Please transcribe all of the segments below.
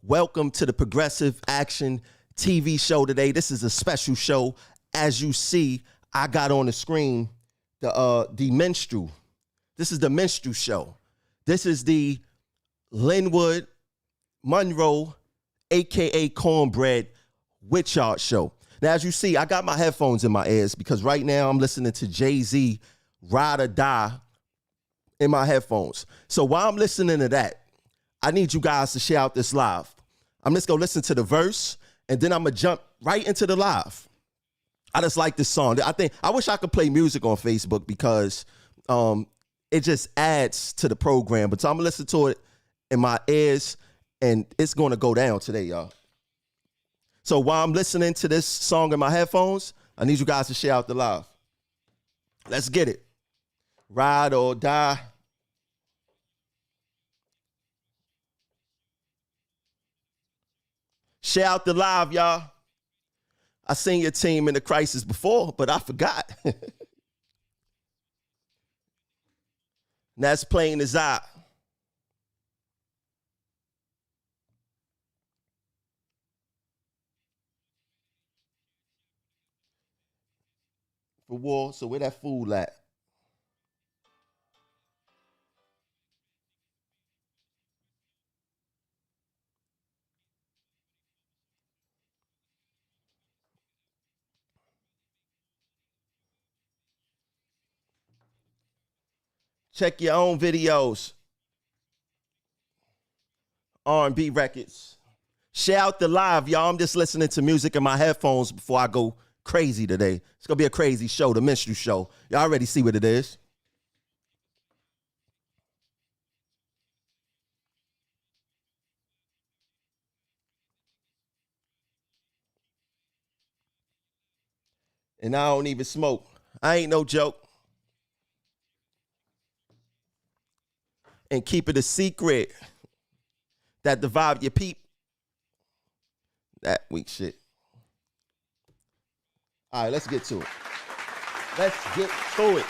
Welcome to the Progressive Action TV show today. This is a special show. As you see, I got on the screen the minstrel. This is the minstrel show. This is the Linwood Monroe, aka Cornbread Witch Art show. Now, as you see, I got my headphones in my ears because right now I'm listening to Jay-Z Ride or Die in my headphones. So while I'm listening to that, I need you guys to share out this live. I'm just gonna listen to the verse and then I'm gonna jump right into the live. I just like this song. I wish I could play music on Facebook because it just adds to the program. But so I'm gonna listen to it in my ears and it's gonna go down today, y'all. So while I'm listening to this song in my headphones, I need you guys to share out the live. Let's get it. Ride or die. Share out the live, y'all. I seen your team in the crisis before, but I forgot. That's plain as I. For war, so where that fool at? Check your own videos. R&B records. Share out the live, y'all. I'm just listening to music in my headphones before I go crazy today. It's going to be a crazy show, the minstrel show. Y'all already see what it is. And I don't even smoke. I ain't no joke. And keep it a secret that the vibe you peep. That weak shit. All right, let's get to it. Let's get to it.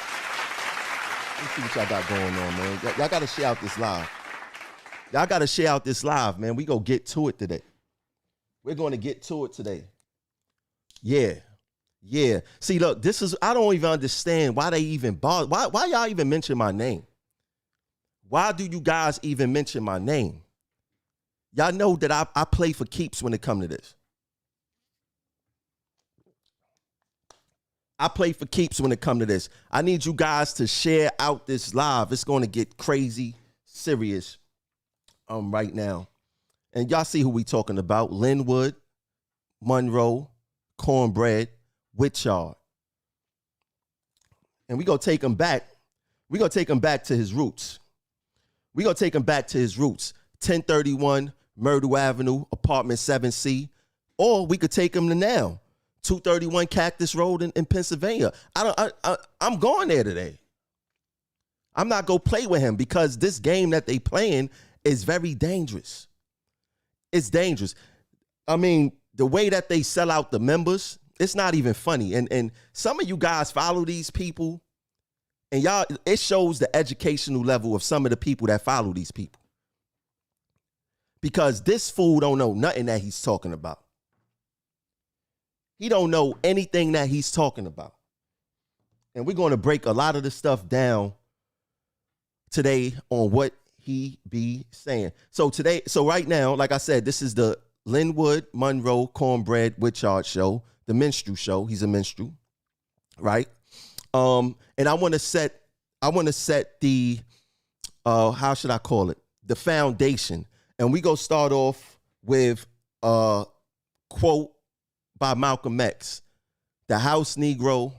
Let's see what y'all got going on, man. Y'all got to share out this live. Y'all got to share out this live, man. We go get to it today. We're going to get to it today. Yeah. Yeah. See, look, I don't even understand why they even bother. Why y'all even mention my name? Why do you guys even mention my name? Y'all know that I play for keeps when it comes to this. I play for keeps when it comes to this. I need you guys to share out this live. It's going to get crazy serious right now. And y'all see who we talking about. Linwood, Monroe, Cornbread, Witch Art. And we going to take him back. We're going to take him back to his roots. We're going to take him back to his roots. 1031 Myrtle Avenue, apartment 7C. Or we could take him to now. 231 Cactus Road in Pennsylvania. I'm going there today. I'm not going to play with him because this game that they playing is very dangerous. It's dangerous. I mean, the way that they sell out the members, it's not even funny. And some of you guys follow these people. And y'all, it shows the educational level of some of the people that follow these people. Because this fool don't know nothing that he's talking about. He don't know anything that he's talking about. And we're going to break a lot of the stuff down today on what he be saying. So right now, like I said, this is the Linwood Monroe Cornbread Witch Art show, the minstrel show. He's a minstrel, right? And I want to set the, how should I call it? The foundation. And we go start off with a quote by Malcolm X, the house Negro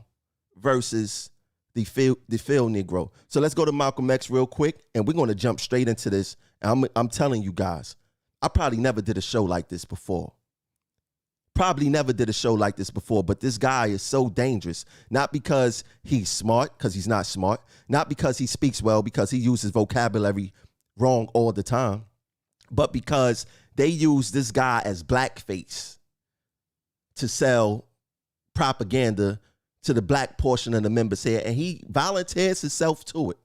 versus the field Negro. So let's go to Malcolm X real quick and we're going to jump straight into this. And I'm telling you guys, I probably never did a show like this before. But this guy is so dangerous, not because he's smart, because he's not smart, not because he speaks well, because he uses vocabulary wrong all the time, but because they use this guy as blackface to sell propaganda to the black portion of the members here, and he volunteers himself to it.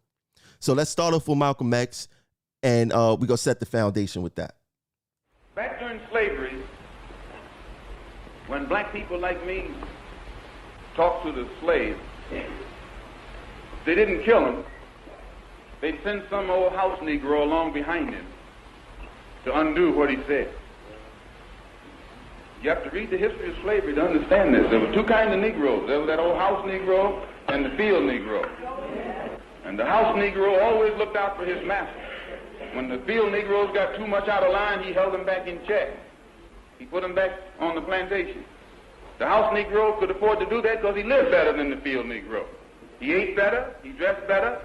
So let's start off with Malcolm X, and we're going to set the foundation with that. Back during slavery, when black people like me talked to the slaves, they didn't kill him. They'd send some old house Negro along behind him to undo what he said. You have to read the history of slavery to understand this. There were two kinds of Negroes. There was that old house Negro and the field Negro. And the house Negro always looked out for his master. When the field Negroes got too much out of line, he held them back in check. He put them back on the plantation. The house Negro could afford to do that because he lived better than the field Negro. He ate better, he dressed better,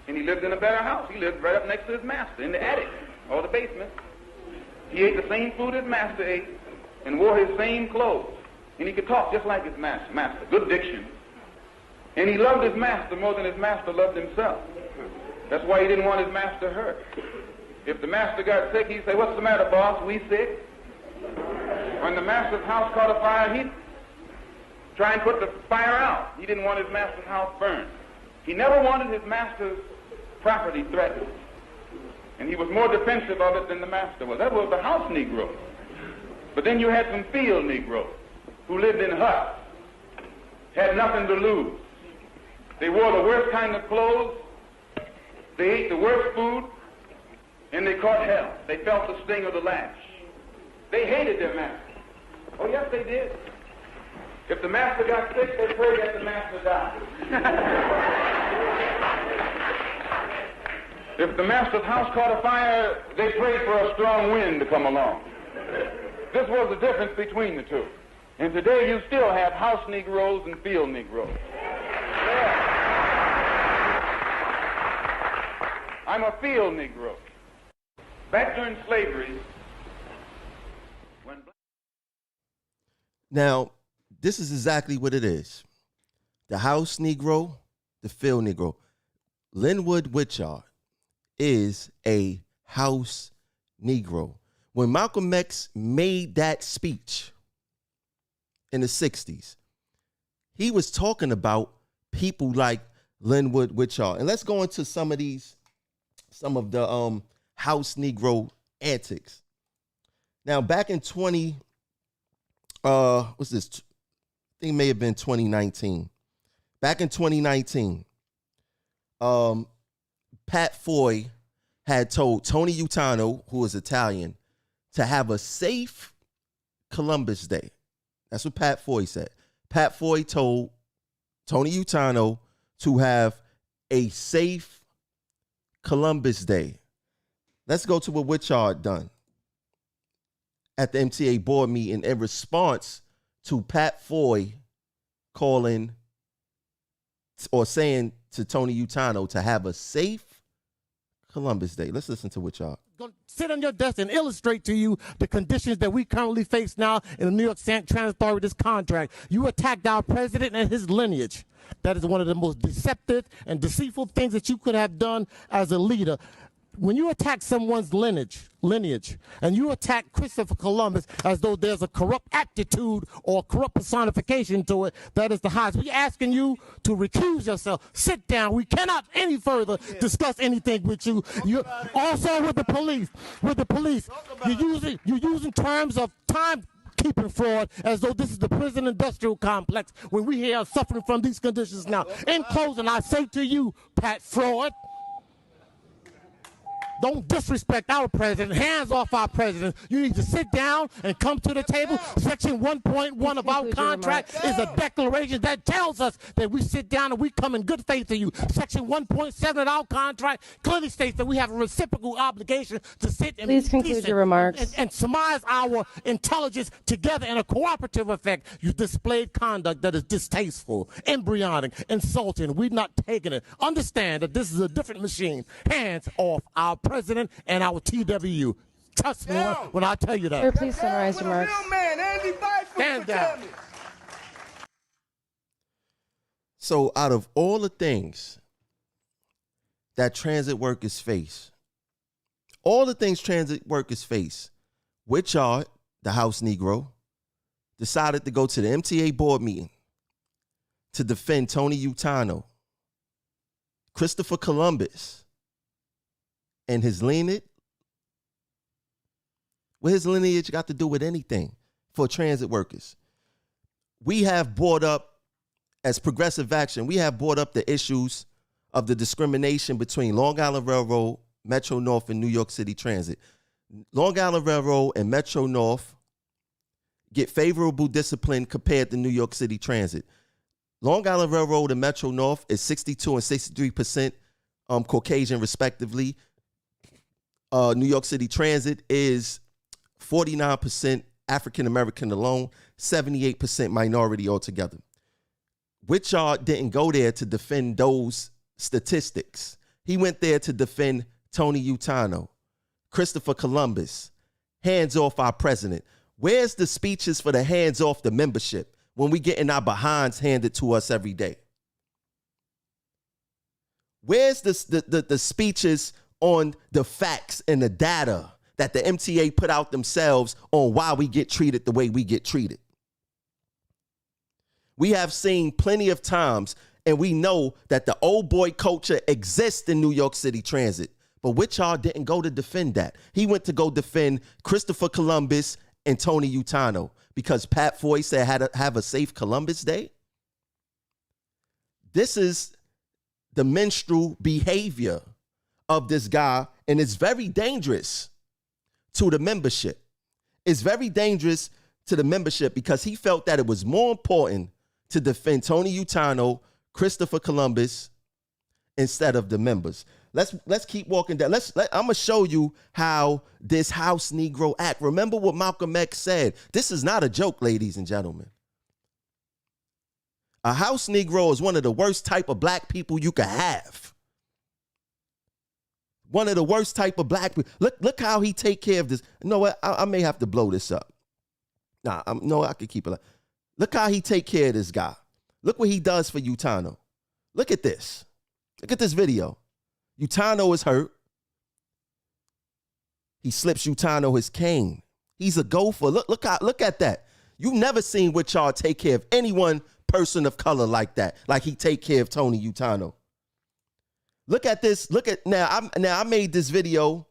and he lived in a better house. He lived right up next to his master in the attic or the basement. He ate the same food his master ate and wore his same clothes. And he could talk just like his master. Good diction. And he loved his master more than his master loved himself. That's why he didn't want his master hurt. If the master got sick, he'd say, "What's the matter, boss? We sick?" When the master's house caught a fire, he'd try and put the fire out. He didn't want his master's house burned. He never wanted his master's property threatened. And he was more defensive of it than the master was. That was the house Negro. But then you had some field Negroes who lived in huts, had nothing to lose. They wore the worst kind of clothes, they ate the worst food, and they caught hell. They felt the sting of the lash. They hated their master. Oh, yes, they did. If the master got sick, they prayed that the master died. If the master's house caught a fire, they prayed for a strong wind to come along. This was the difference between the two. And today you still have house Negroes and field Negroes. Yeah. I'm a field Negro. Back during slavery, when... Now, this is exactly what it is. The house Negro, the field Negro. Linwood Witchard is a house Negro. When Malcolm X made that speech in the 60s, he was talking about people like Linwood Witchard. And let's go into some of the house Negro antics. Now, back in I think it may have been 2019. Back in 2019, Pat Foy had told Tony Utano, who is Italian, to have a safe Columbus Day. That's what Pat Foy said. Pat Foy told Tony Utano to have a safe Columbus Day. Let's go to what Witchard done at the MTA board meeting in response to Pat Foy calling or saying to Tony Utano to have a safe Columbus Day. Let's listen to Witchard. Going to sit on your desk and illustrate to you the conditions that we currently face now in the New York Transit Authority, this contract. You attacked our president and his lineage. That is one of the most deceptive and deceitful things that you could have done as a leader. When you attack someone's lineage, and you attack Christopher Columbus as though there's a corrupt aptitude or corrupt personification to it, that is the highest. We're asking you to recuse yourself. Sit down. We cannot any further discuss anything with you. You also with the police. You're using terms of time keeping fraud as though this is the prison industrial complex when we here are suffering from these conditions now. In closing, I say to you, Pat Fraud, don't disrespect our president. Hands off our president. You need to sit down and come to the table. Section 1.1 of our contract is a declaration that tells us that we sit down and we come in good faith to you. Section 1.7 of our contract clearly states that we have a reciprocal obligation to sit and please conclude your remarks and surmise our intelligence together in a cooperative effect. You displayed conduct that is distasteful, embryonic, insulting. We're not taking it. Understand that this is a different machine. Hands off our president and our TWU. Trust me when I tell you that. Sir, please summarize your remarks. Stand down. So out of all the things that transit workers face, Witchard, the house Negro, decided to go to the MTA board meeting to defend Tony Utano, Christopher Columbus, and his lineage, What his lineage got to do with anything for transit workers? We have brought up, as Progressive Action, we have brought up the issues of the discrimination between Long Island Railroad, Metro North, and New York City Transit. Long Island Railroad and Metro North get favorable discipline compared to New York City Transit. Long Island Railroad and Metro North is 62 and 63% Caucasian, respectively. New York City Transit is 49% African American alone, 78% minority altogether. Witchard didn't go there to defend those statistics. He went there to defend Tony Utano, Christopher Columbus, hands off our president. Where's the speeches for the hands off the membership when we getting our behinds handed to us every day? Where's the speeches on the facts and the data that the MTA put out themselves on why we get treated the way we get treated? We have seen plenty of times, and we know that the old boy culture exists in New York City Transit. But Witchard didn't go to defend that. He went to go defend Christopher Columbus and Tony Utano because Pat Foy said have a safe Columbus Day. This is the minstrel behavior of this guy, and it's very dangerous to the membership. It's very dangerous to the membership because he felt that it was more important to defend Tony Utano, Christopher Columbus, instead of the members. Let's keep walking down. I'm gonna show you how this House Negro Act. Remember what Malcolm X said. This is not a joke, ladies and gentlemen. A House Negro is one of the worst type of black people you could have. One of the worst type of black people. Look how he take care of this. You know what? I may have to blow this up. No, I could keep it. Look how he take care of this guy. Look what he does for Utano. Look at this. Look at this video. Utano is hurt. He slips Utano his cane. He's a gopher. Look at that. You've never seen Witchard take care of anyone, person of color like that. Like he take care of Tony Utano. Look at this. I made this video.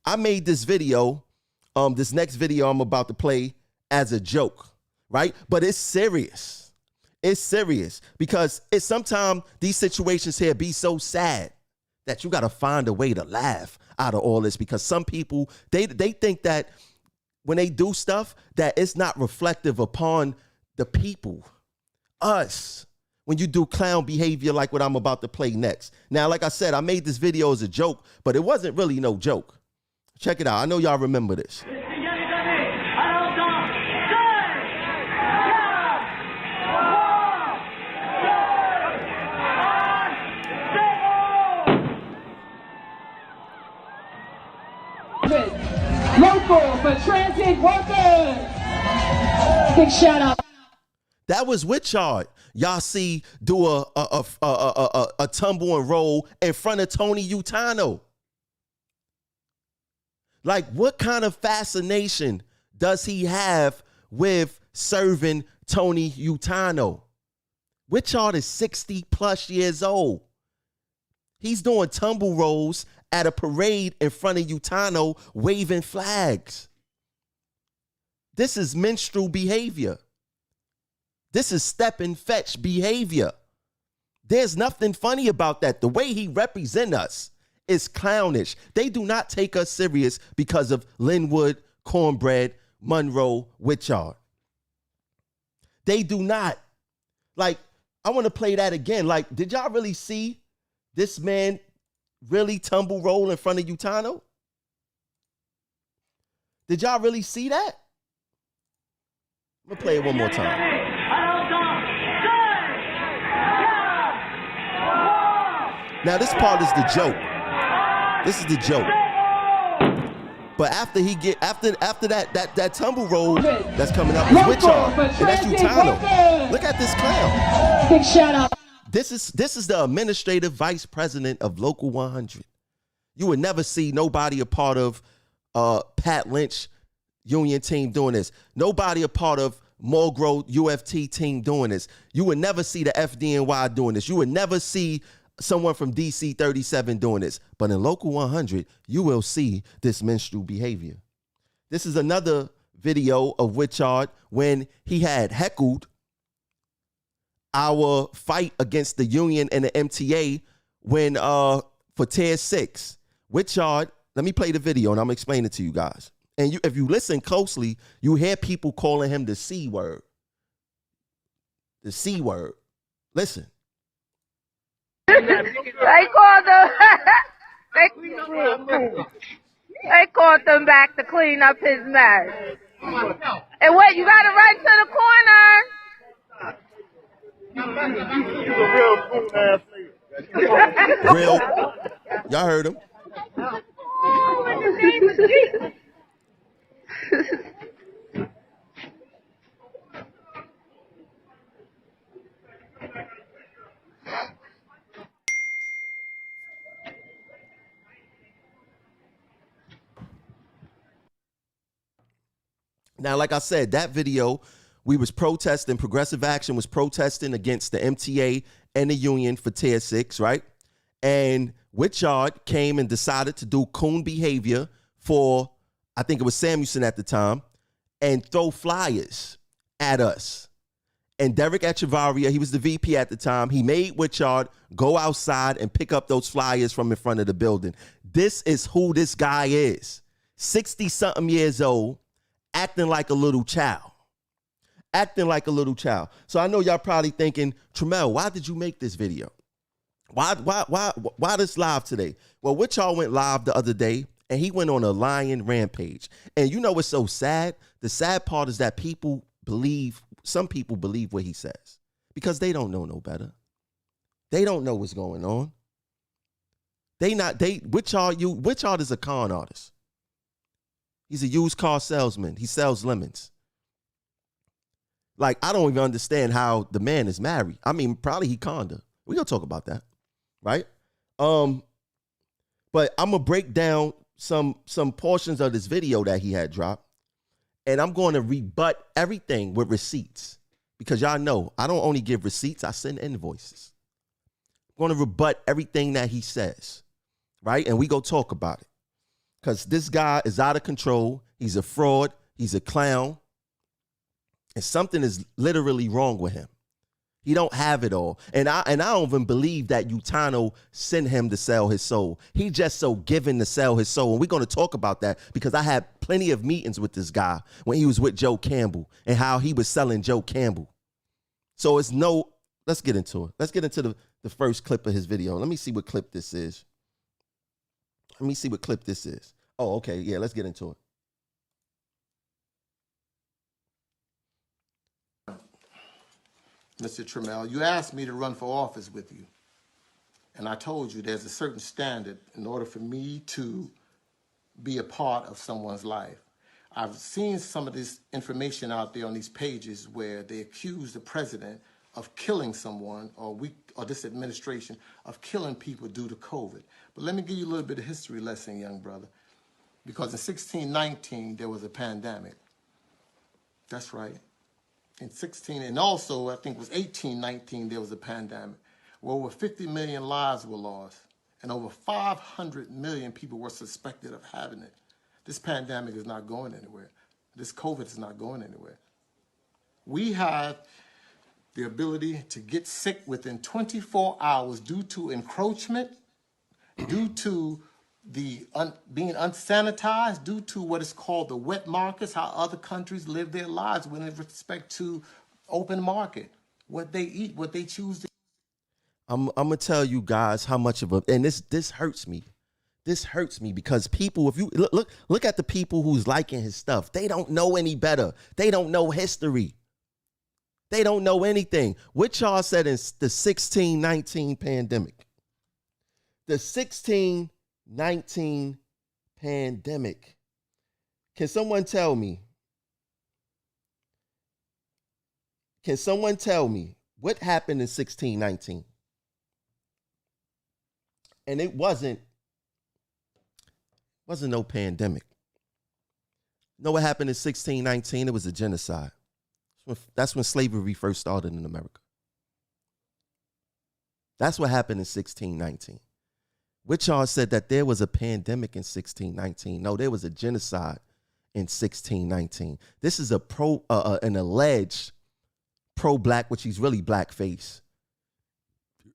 This next video I'm about to play as a joke, right? But it's serious. It's serious because it's sometimes these situations here be so sad that you got to find a way to laugh out of all this, because some people, they think that when they do stuff that it's not reflective upon the people, us, when you do clown behavior like what I'm about to play next. Now, like I said, I made this video as a joke, but it wasn't really no joke. Check it out. I know y'all remember this. Local for transit workers. Big shout out. That was Witchard. Y'all see do a tumble and roll in front of Tony Utano. Like, what kind of fascination does he have with serving Tony Utano? Witchard is 60 plus years old. He's doing tumble rolls at a parade in front of Utano, waving flags. This is minstrel behavior. This is step and fetch behavior. There's nothing funny about that. The way he represents us is clownish. They do not take us serious because of Linwood, Cornbread, Monroe, Witchard. They do not. Like, I want to play that again. Like, did y'all really see this man really tumble roll in front of Utano? Did y'all really see that? I'm going to play it one more time. Now, this part is the joke. This is the joke. But after that tumble roll that's coming up is Witchard, and that's Utano. Look at this clown. Big shout out. This is the administrative vice president of Local 100. You would never see nobody a part of Pat Lynch union team doing this. Nobody a part of Mulgrew UFT team doing this. You would never see the FDNY doing this. You would never see someone from DC 37 doing this. But in Local 100, you will see this minstrel behavior. This is another video of Witchard when he had heckled our fight against the union and the MTA when for Tier 6. Witchard, let me play the video and I'm going to explain it to you guys. And if you listen closely, you hear people calling him the C word. The C word. Listen. They called them. They called them back to clean up his mess. And what? You got to run to the corner. Real. Y'all heard him. Oh, in the name of Jesus. Now, like I said, that video, we was protesting, Progressive Action was protesting against the MTA and the union for Tier 6, right? And Witchard came and decided to do coon behavior for, I think it was Samuelson at the time, and throw flyers at us. And Derek Echevarria, he was the VP at the time, he made Witchard go outside and pick up those flyers from in front of the building. This is who this guy is. 60-something years old, acting like a little child. Acting like a little child. So I know y'all probably thinking, Tremel, why did you make this video? Why this live today? Well, Witchard went live the other day, and he went on a lying rampage. And you know what's so sad? The sad part is that some people believe what he says because they don't know no better. They don't know what's going on. Witchard is a con artist. He's a used car salesman. He sells lemons. Like, I don't even understand how the man is married. I mean, probably he conned her. We're going to talk about that, right? But I'm going to break down some portions of this video that he had dropped, and I'm going to rebut everything with receipts because y'all know I don't only give receipts, I send invoices. I'm going to rebut everything that he says, right? And we go talk about it. Because this guy is out of control. He's a fraud. He's a clown. And something is literally wrong with him. He don't have it all. And I don't even believe that Utano sent him to sell his soul. He just so given to sell his soul. And we're going to talk about that because I had plenty of meetings with this guy when he was with Joe Campbell and how he was selling Joe Campbell. So let's get into it. Let's get into the first clip of his video. Let me see what clip this is. Oh, okay. Yeah, let's get into it. Mr. Tremel, you asked me to run for office with you. And I told you there's a certain standard in order for me to be a part of someone's life. I've seen some of this information out there on these pages where they accuse the president of killing someone or this administration of killing people due to COVID. But let me give you a little bit of history lesson, young brother. Because in 1619, there was a pandemic. That's right. And also, I think it was 1819, there was a pandemic where over 50 million lives were lost and over 500 million people were suspected of having it. This pandemic is not going anywhere. This COVID is not going anywhere. We have the ability to get sick within 24 hours due to encroachment, due to the being unsanitized, due to what is called the wet markets, how other countries live their lives with respect to open market, what they eat, what they choose to. I'm gonna tell you guys how much of and this hurts me. This hurts me because people, if you look at the people who's liking his stuff, they don't know any better. They don't know history. They don't know anything. What y'all said in the 1619 pandemic. The 1619 pandemic. Can someone tell me? What happened in 1619? And it wasn't no pandemic. You know what happened in 1619? It was a genocide. That's when slavery first started in America. That's what happened in 1619. Which y'all said that there was a pandemic in 1619. No, there was a genocide in 1619. This is an alleged pro-black, which he's really blackface.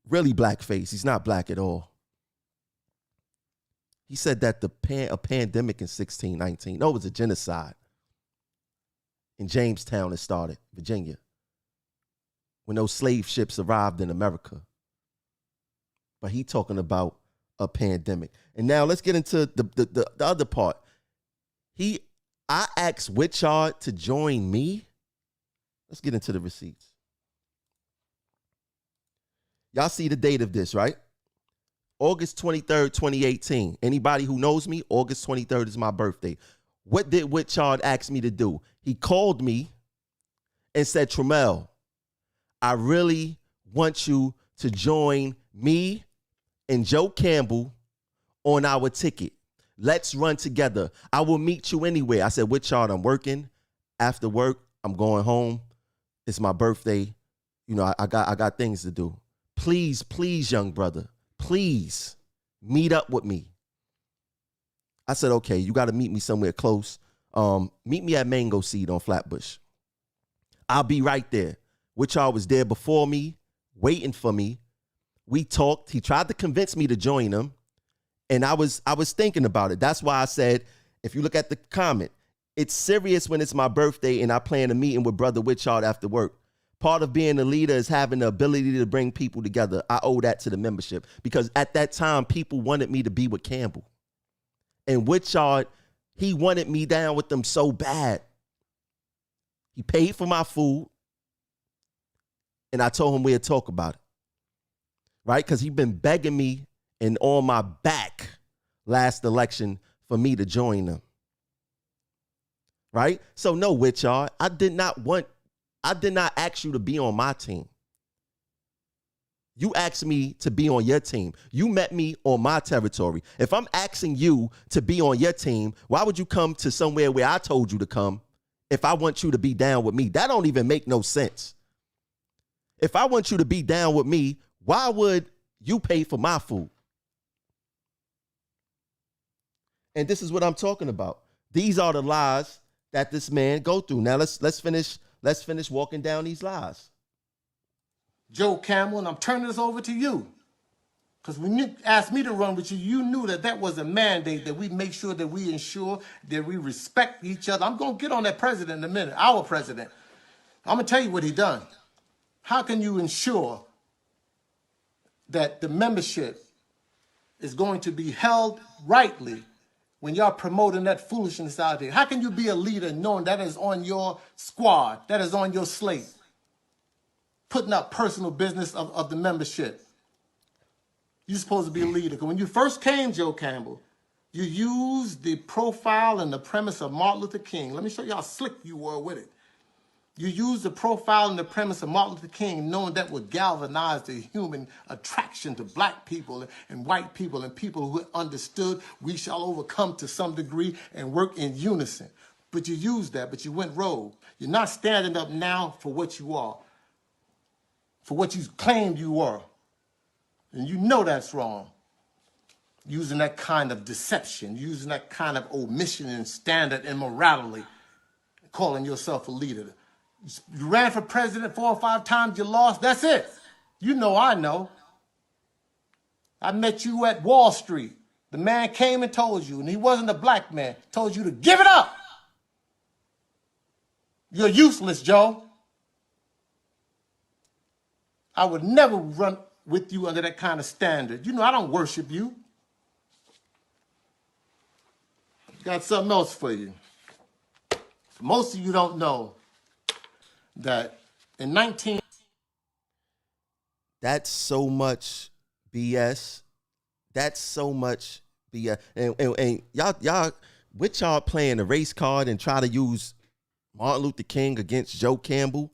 Really blackface. He's not black at all. He said that a pandemic in 1619. No, it was a genocide in Jamestown. It started, Virginia, when those slave ships arrived in America. But he talking about a pandemic. And now let's get into the other part. I asked Witchard to join me. Let's get into the receipts. Y'all see the date of this, right? August 23rd, 2018. Anybody who knows me, August 23rd is my birthday. What did Witchard ask me to do? He called me and said, Tremel, I really want you to join me and Joe Campbell on our ticket. Let's run together. I will meet you anywhere. I said, Witchard, I'm working. After work, I'm going home. It's my birthday. You know, I got things to do. Please, please, young brother, please meet up with me. I said, okay, you got to meet me somewhere close. Meet me at Mango Seed on Flatbush. I'll be right there. Witchard was there before me, waiting for me. We talked. He tried to convince me to join him. And I was thinking about it. That's why I said, if you look at the comment, it's serious when it's my birthday and I plan a meeting with Brother Witchard after work. Part of being a leader is having the ability to bring people together. I owe that to the membership because at that time, people wanted me to be with Campbell. And Witchard, he wanted me down with them so bad. He paid for my food. And I told him we'd talk about it. Right? Because he'd been begging me and on my back last election for me to join them. Right? So no, Witchard, I did not ask you to be on my team. You asked me to be on your team. You met me on my territory. If I'm asking you to be on your team, why would you come to somewhere where I told you to come if I want you to be down with me? That don't even make no sense. If I want you to be down with me, why would you pay for my food? And this is what I'm talking about. These are the lies that this man go through. Now let's finish walking down these lies. Joe Campbell, and I'm turning this over to you. Because when you asked me to run with you, you knew that was a mandate that we make sure that we ensure that we respect each other. I'm going to get on that president in a minute, our president. I'm going to tell you what he done. How can you ensure that the membership is going to be held rightly when y'all promoting that foolishness out there? How can you be a leader knowing that is on your squad, that is on your slate, putting up personal business of the membership? You're supposed to be a leader. Because when you first came, Joe Campbell, you used the profile and the premise of Martin Luther King. Let me show you how slick you were with it. You used the profile and the premise of Martin Luther King, knowing that would galvanize the human attraction to black people and white people and people who understood we shall overcome to some degree and work in unison. But you used that, but you went rogue. You're not standing up now for what you are, for what you claimed you were. And you know that's wrong. Using that kind of deception, using that kind of omission and standard immorality, calling yourself a leader. You ran for president 4 or 5 times, you lost, that's it. You know I know. I met you at Wall Street. The man came and told you, and he wasn't a black man, told you to give it up. You're useless, Joe. I would never run with you under that kind of standard. You know I don't worship you. Got something else for you. Most of you don't know that in 19... That's so much BS. That's so much BS. And y'all, with y'all playing the race card and try to use Martin Luther King against Joe Campbell.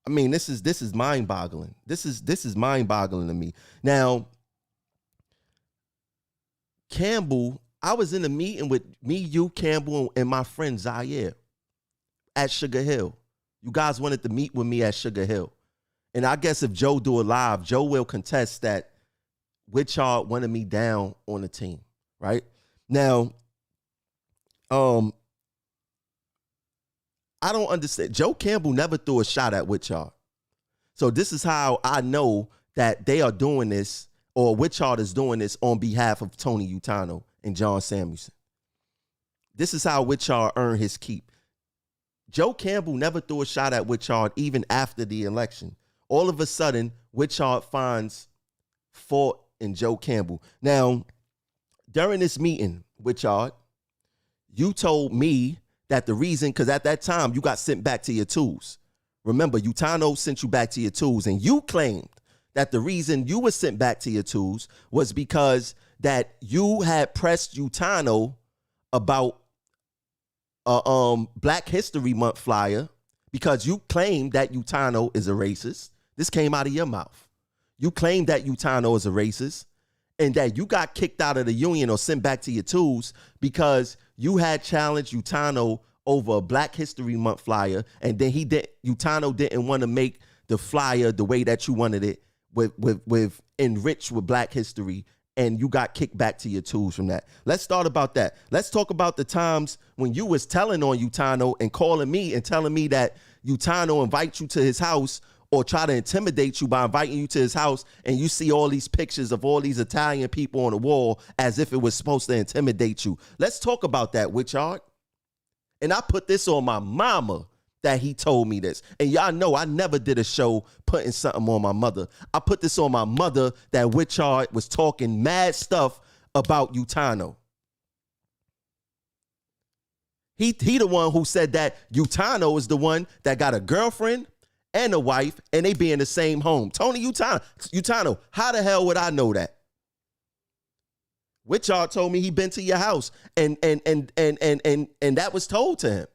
I mean, this is mind-boggling. This is mind-boggling to me. Now, Campbell, I was in a meeting with me, you, Campbell, and my friend Zaire at Sugar Hill. You guys wanted to meet with me at Sugar Hill. And I guess if Joe do it live, Joe will contest that Witchard wanted me down on the team, right? Now, I don't understand. Joe Campbell never threw a shot at Witchard. So this is how I know that they are doing this, or Witchard is doing this on behalf of Tony Utano and John Samuelson. This is how Witchard earned his keep. Joe Campbell never threw a shot at Witchard even after the election. All of a sudden, Witchard finds fault in Joe Campbell. Now, during this meeting, Witchard, you told me that the reason, because at that time, you got sent back to your tools. Remember, Utano sent you back to your tools, and you claimed that the reason you were sent back to your tools was because that you had pressed Utano about a Black History Month flyer, because you claimed that Utano is a racist. This came out of your mouth. You claimed that Utano is a racist, and that you got kicked out of the union or sent back to your tools because you had challenged Utano over a Black History Month flyer, and then Utano didn't want to make the flyer the way that you wanted it, with enriched with Black history, and you got kicked back to your tools from that. Let's start about that. Let's talk about the times when you was telling on Utano and calling me and telling me that Utano invites you to his house or try to intimidate you by inviting you to his house, and you see all these pictures of all these Italian people on the wall as if it was supposed to intimidate you. Let's talk about that, Witchard. And I put this on my mama that he told me this. And y'all know I never did a show putting something on my mother. I put this on my mother that Witchard was talking mad stuff about Utano. He the one who said that Utano is the one that got a girlfriend and a wife, and they be in the same home. Tony Utano, how the hell would I know that? Witchard told me he been to your house, and that was told to him.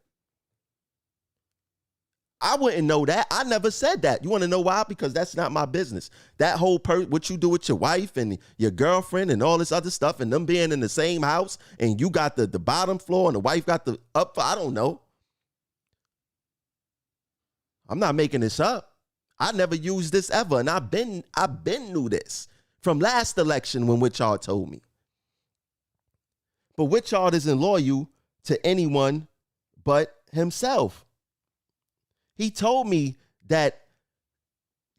I wouldn't know that. I never said that. You want to know why? Because that's not my business. That whole what you do with your wife and your girlfriend and all this other stuff, and them being in the same house, and you got the bottom floor and the wife got the up. I don't know. I'm not making this up. I never used this ever, and I've been knew this from last election when Witchard told me. But Witchard isn't loyal to anyone but himself. He told me that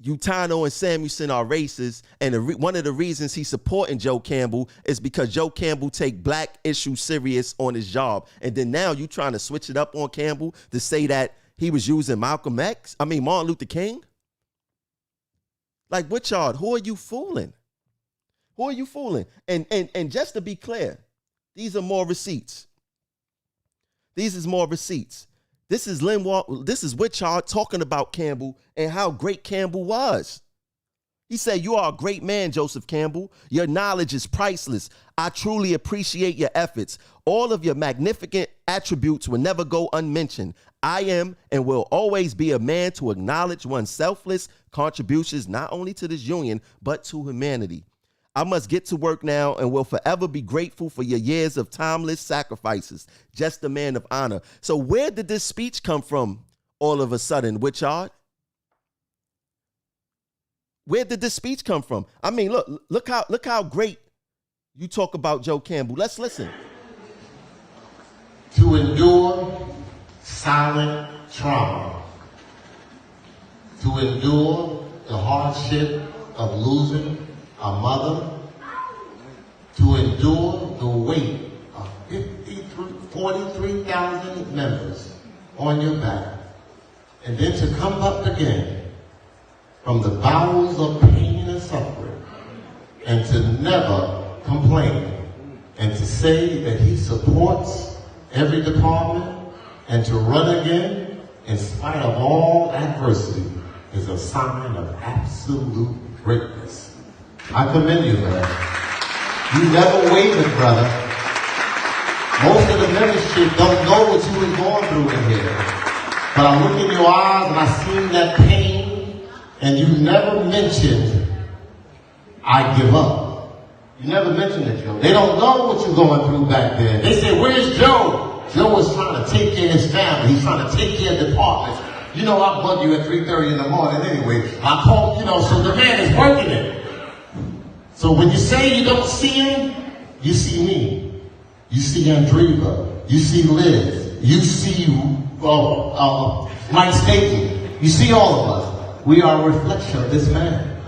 Utano and Samuelson are racist, and one of the reasons he's supporting Joe Campbell is because Joe Campbell take Black issues serious on his job. And then now you trying to switch it up on Campbell to say that he was using Martin Luther King? Like, Witchard, who are you fooling? Who are you fooling? And just to be clear, these are more receipts. These is more receipts. This is Witchard talking about Campbell and how great Campbell was. He said, "You are a great man, Joseph Campbell. Your knowledge is priceless. I truly appreciate your efforts. All of your magnificent attributes will never go unmentioned. I am and will always be a man to acknowledge one's selfless contributions not only to this union, but to humanity. I must get to work now and will forever be grateful for your years of timeless sacrifices. Just a man of honor." So where did this speech come from all of a sudden, Witchard? Where did this speech come from? I mean, look how great you talk about Joe Campbell. Let's listen. To endure silent trauma, to endure the hardship of losing a mother, to endure the weight of 43,000 members on your back, and then to come up again from the bowels of pain and suffering, and to never complain, and to say that he supports every department, and to run again in spite of all adversity is a sign of absolute greatness. I commend you, man. You never wavered, brother. Most of the membership don't know what you was going through in here. But I look in your eyes and I seen that pain, and you never mentioned, "I give up." You never mentioned it, Joe. They don't know what you're going through back there. They say, "Where's Joe?" Joe is trying to take care of his family. He's trying to take care of departments. You know, I bug you at 3:30 in the morning anyway. I call, so the man is working it. So when you say you don't see him, you see me. You see Andreva. You see Liz. You see Mike stated, you see all of us. We are a reflection of this man.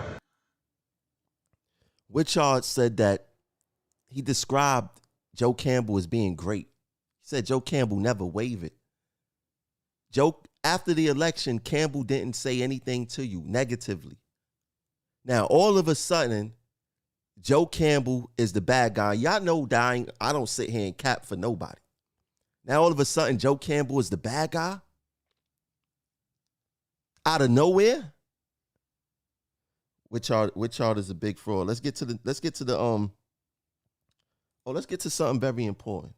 Witchard said that he described Joe Campbell as being great. He said Joe Campbell never wavered. After the election, Campbell didn't say anything to you negatively. Now, all of a sudden, Joe Campbell is the bad guy. Y'all know I don't sit here and cap for nobody. Now, all of a sudden, Joe Campbell is the bad guy? Out of nowhere? Witchard is a big fraud. Let's get to something very important.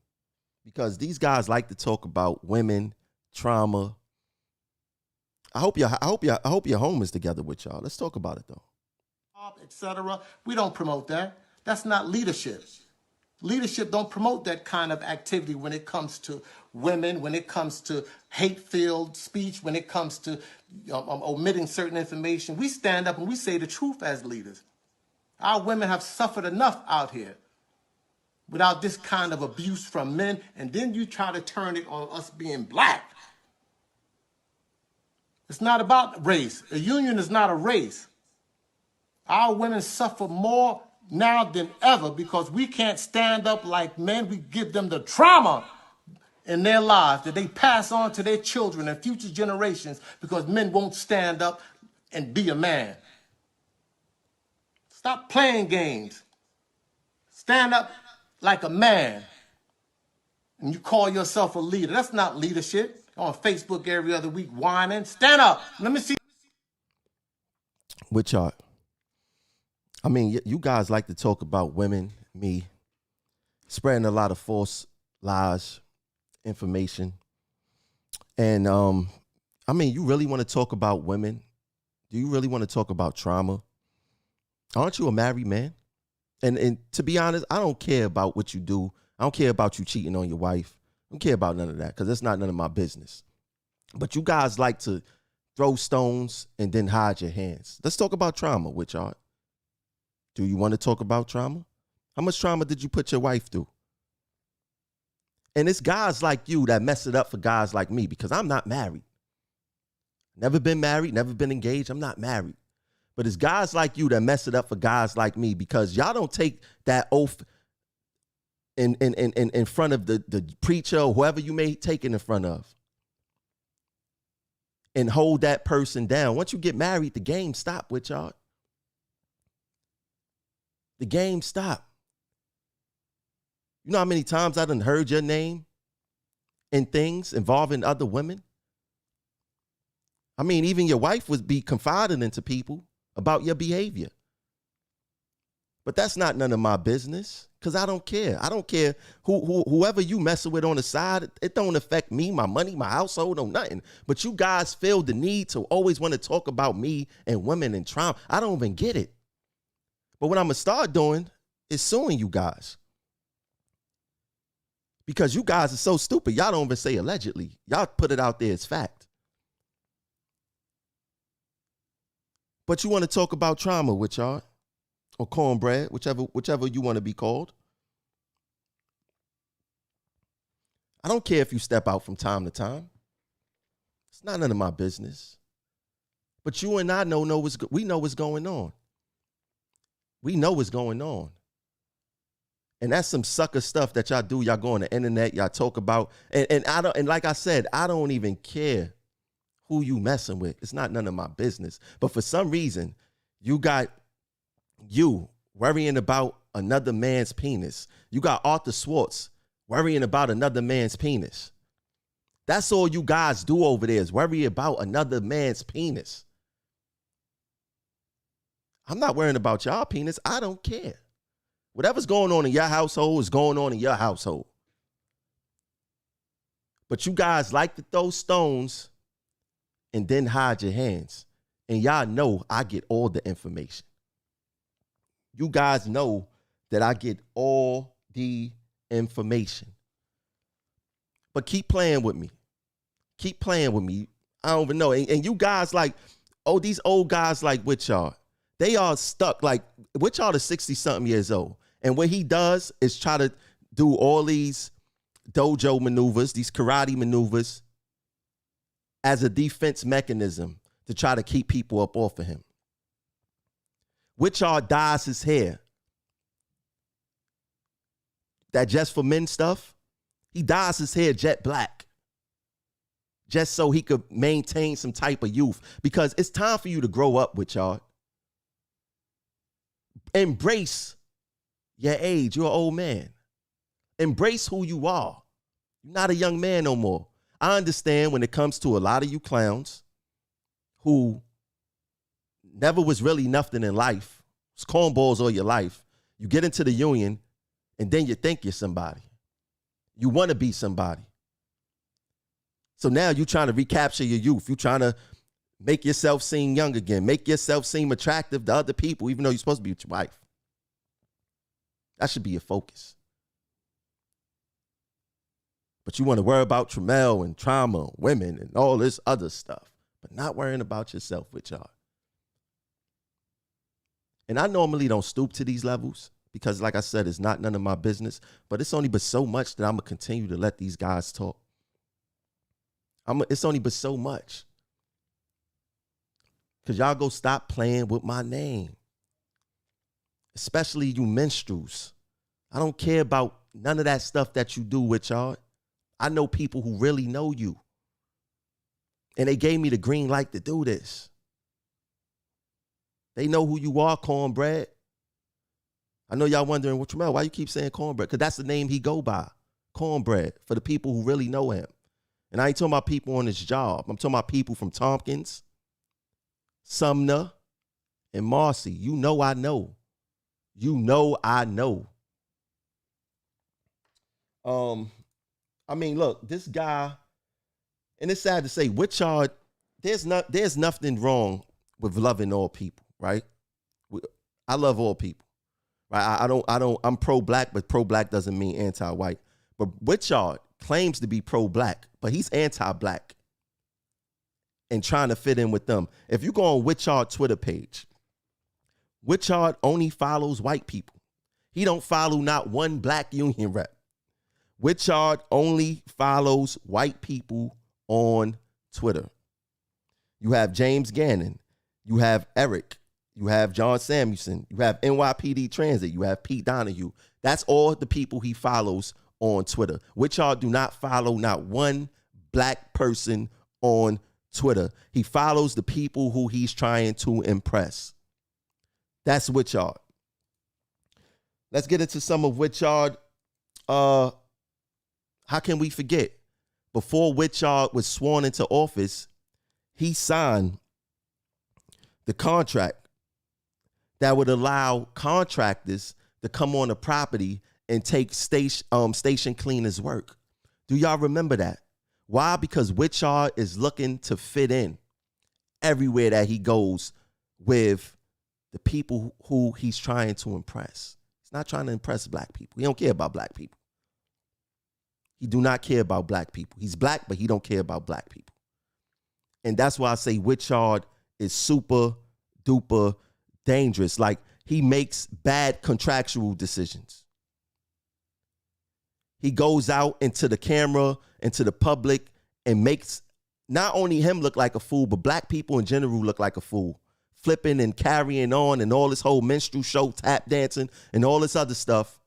Because these guys like to talk about women, trauma. I hope your home is together with y'all. Let's talk about it though. Etc. We don't promote that. That's not leadership. Leadership don't promote that kind of activity when it comes to women, when it comes to hate-filled speech, when it comes to omitting certain information. We stand up and we say the truth as leaders. Our women have suffered enough out here without this kind of abuse from men, and then you try to turn it on us being black. It's not about race. A union is not a race. Our women suffer more now than ever because we can't stand up like men. We give them the trauma in their lives that they pass on to their children and future generations because men won't stand up and be a man. Stop playing games. Stand up like a man. And you call yourself a leader. That's not leadership. On Facebook every other week whining. Stand up. Let me see. Which are, I mean, you guys like to talk about women, me, spreading a lot of false lies, information. And, I mean, you really want to talk about women? Do you really want to talk about trauma? Aren't you a married man? And to be honest, I don't care about what you do. I don't care about you cheating on your wife. I don't care about none of that because it's not none of my business. But you guys like to throw stones and then hide your hands. Let's talk about trauma, Witchard. Do you want to talk about trauma? How much trauma did you put your wife through? And it's guys like you that mess it up for guys like me because I'm not married. Never been married, never been engaged. I'm not married. But it's guys like you that mess it up for guys like me because y'all don't take that oath in front of the preacher or whoever you may take it in front of and hold that person down. Once you get married, the game stop with y'all. The game stop. You know how many times I done heard your name in things involving other women? I mean, even your wife would be confiding into people about your behavior. But that's not none of my business because I don't care. I don't care whoever you messing with on the side. It don't affect me, my money, my household, or nothing. But you guys feel the need to always want to talk about me and women and trauma. I don't even get it. But what I'm going to start doing is suing you guys. Because you guys are so stupid. Y'all don't even say allegedly. Y'all put it out there as fact. But you want to talk about trauma with y'all. Or cornbread, whichever you want to be called. I don't care if you step out from time to time. It's not none of my business. But you and I we know what's going on. We know what's going on. And that's some sucker stuff that y'all do. Y'all go on the internet, y'all talk about. And like I said, I don't even care who you messing with. It's not none of my business. But for some reason, you got you worrying about another man's penis. You got Arthur Schwartz worrying about another man's penis. That's all you guys do over there is worry about another man's penis. I'm not worrying about y'all penis. I don't care. Whatever's going on in your household is going on in your household. But you guys like to throw stones and then hide your hands. And y'all know I get all the information. You guys know that I get all the information. But keep playing with me. Keep playing with me. I don't even know. And you guys like, oh, these old guys like Witchard, they are stuck. Like, Witchard is 60-something years old. And what he does is try to do all these dojo maneuvers, these karate maneuvers, as a defense mechanism to try to keep people up off of him. Wichard dyes his hair. That Just for Men stuff, he dyes his hair jet black just so he could maintain some type of youth, because it's time for you to grow up, Wichard. Embrace your age. You're an old man. Embrace who you are. You're not a young man no more. I understand when it comes to a lot of you clowns who never was really nothing in life. It's cornballs all your life. You get into the union and then you think you're somebody. You want to be somebody. So now you're trying to recapture your youth. You're trying to make yourself seem young again. Make yourself seem attractive to other people, even though you're supposed to be with your wife. That should be your focus. But you want to worry about Tramiel and trauma, women, and all this other stuff, but not worrying about yourself, Wichard. And I normally don't stoop to these levels because, like I said, it's not none of my business, but it's only but so much that I'm going to continue to let these guys talk. It's only but so much. Because y'all go stop playing with my name. Especially you minstrels. I don't care about none of that stuff that you do with y'all. I know people who really know you. And they gave me the green light to do this. They know who you are, Cornbread. I know y'all wondering, well, Tramiel, why you keep saying Cornbread? Because that's the name he go by, Cornbread, for the people who really know him. And I ain't talking about people on his job. I'm talking about people from Tompkins, Sumner, and Marcy. You know I know. You know I know. I mean, look, this guy, and it's sad to say, Wichard, there's nothing wrong with loving all people, right? I love all people, right? I'm pro-black, but pro-black doesn't mean anti-white. But Wichard claims to be pro-black, but he's anti-black and trying to fit in with them. If you go on Wichard's Twitter page, Wichard only follows white people. He don't follow not one black union rep. Wichard only follows white people on Twitter. You have James Gannon. You have Eric. You have John Samuelson. You have NYPD Transit. You have Pete Donahue. That's all the people he follows on Twitter. Wichard do not follow not one black person on Twitter. He follows the people who he's trying to impress. That's Wichard. Let's get into some of Wichard. How can we forget? Before Wichard was sworn into office, he signed the contract that would allow contractors to come on the property and take station cleaners' work. Do y'all remember that? Why? Because Wichard is looking to fit in everywhere that he goes with the people who he's trying to impress. He's not trying to impress black people. He don't care about black people. He do not care about black people. He's black, but he don't care about black people. And that's why I say Wichard is super duper dangerous. Like, he makes bad contractual decisions. He goes out into the camera, into the public, and makes not only him look like a fool, but black people in general look like a fool. Flipping and carrying on and all this whole minstrel show, tap dancing, and all this other stuff,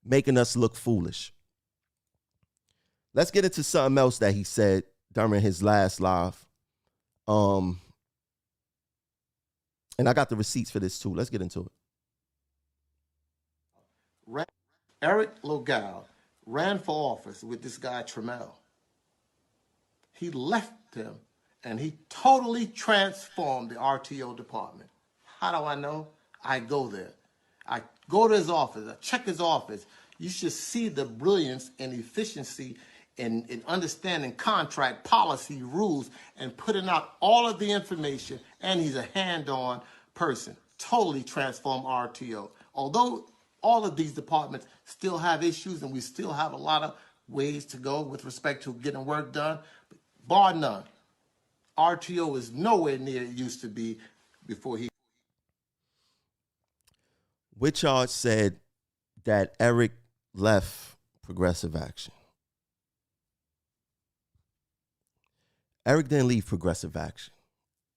making us look foolish. Let's get into something else that he said during his last live. And I got the receipts for this too. Let's get into it. Eric Logel ran for office with this guy Tramiel. He left him and he totally transformed the RTO department. How do I know? I go there. I go to his office. I check his office. You should see the brilliance and efficiency in understanding contract policy rules and putting out all of the information. And he's a hand-on person. Totally transformed RTO. Although all of these departments still have issues and we still have a lot of ways to go with respect to getting work done, bar none, RTO is nowhere near it used to be before he. Wichard said that Eric left Progressive Action. Eric didn't leave Progressive Action,